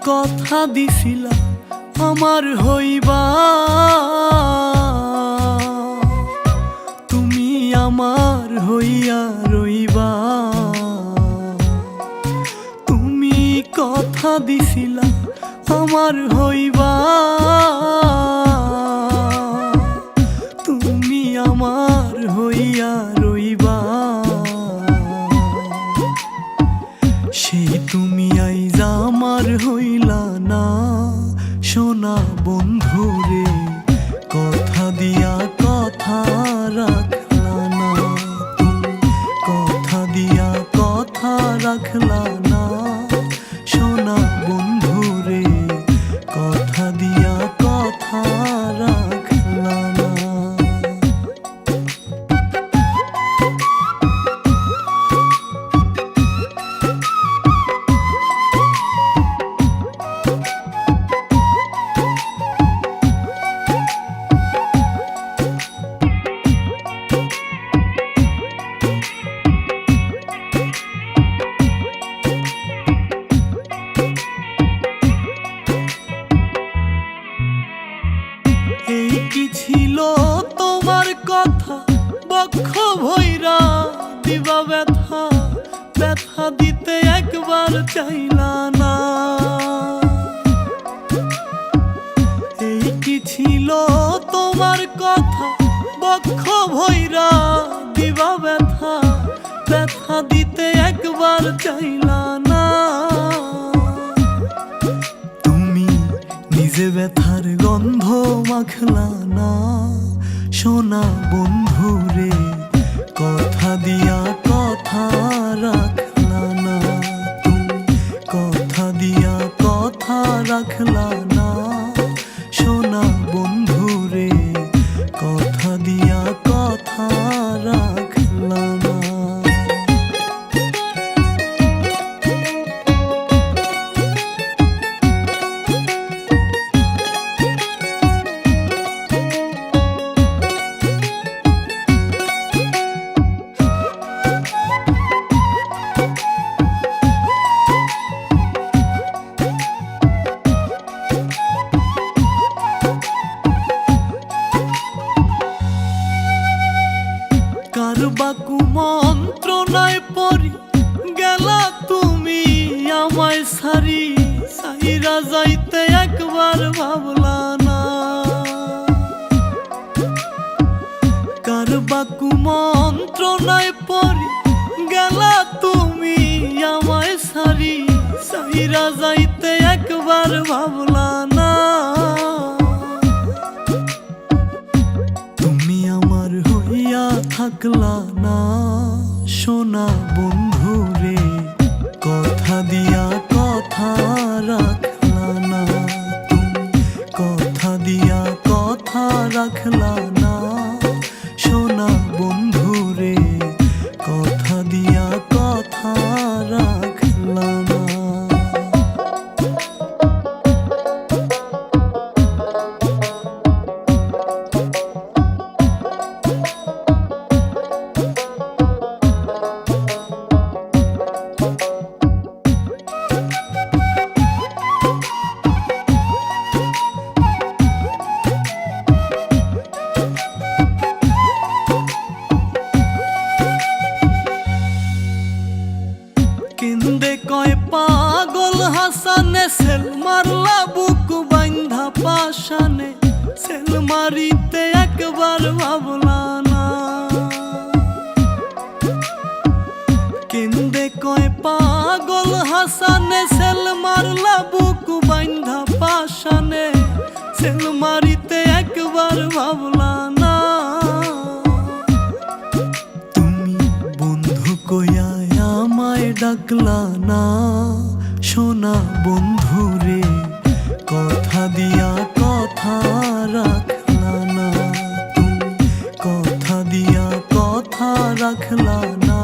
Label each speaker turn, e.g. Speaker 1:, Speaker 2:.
Speaker 1: কথা দিছিলা আমার হইবা, তুমি আমার হইয়া রইবা। তুমি কথা দিছিলা আমার হইবা, তুমি আমার হইয়া রইবা। সেই তুমি আইজা আমার হইলা না, সোনা বন্ধুরে কথা দিয়া কথা রাখলা না। তুমি কথা দিয়া কথা রাখলা না, সোনা বন্ধুরে কথা দিয়া কথা রাখলা না। এই কি ছিল তোমার কথা, বক্ষ ভৈরা দিবা ব্যথা, ব্যথা দিতে একবার চাইলা না। এই কি ছিল তোমার কথা, বক্ষ ভৈরা দিবা ব্যথা, ব্যথা দিতে একবার চাইলা না। নিজে ব্যথার গন্ধ মাখলা না, সোনা বন্ধুরে কথা দিয়া কথা রাখলা না। তুমি কথা দিয়া কথা রাখলা না, সোনা বন্ধুরে কথা দিয়া কথা রাখলা না। কারবাকু মন্ত্রণায় পড়ি গেলা তুমি আমায় সারি, সাইরা যাইতে একবার ভাবলা না। কারবাকু মন্ত্রণায় পড়ি গেলা তুমি আমায় সারি, সাইরা যাইতে একবার ভাবলা না। তুমি আমার হইয়া থাকলা না, সোনা বন্ধুরে কথা দিয়া কথা রাখলা না। তুমি কথা দিয়া কথা রাখলা না, সোনা বন্ধুরে কথা দিয়া কথা রাখলা না। কেন্দে কয় পাগল হাসানে, সেল মারলা বুক বান্ধা পাশানে, সেল মারিতে একবার ভাবলা না। কেন্দে কয় পাগল হাসানে, সেল মারলা বুক বান্ধা পাশানে, সেল মারিতে একবার ভাবলা না। তুমি বন্ধু কইয়া আমায় ডাকলা না, সোনা বন্ধুরে কথা দিয়া কথা রাখলা না, তুমি কথা দিয়া কথা রাখলা না।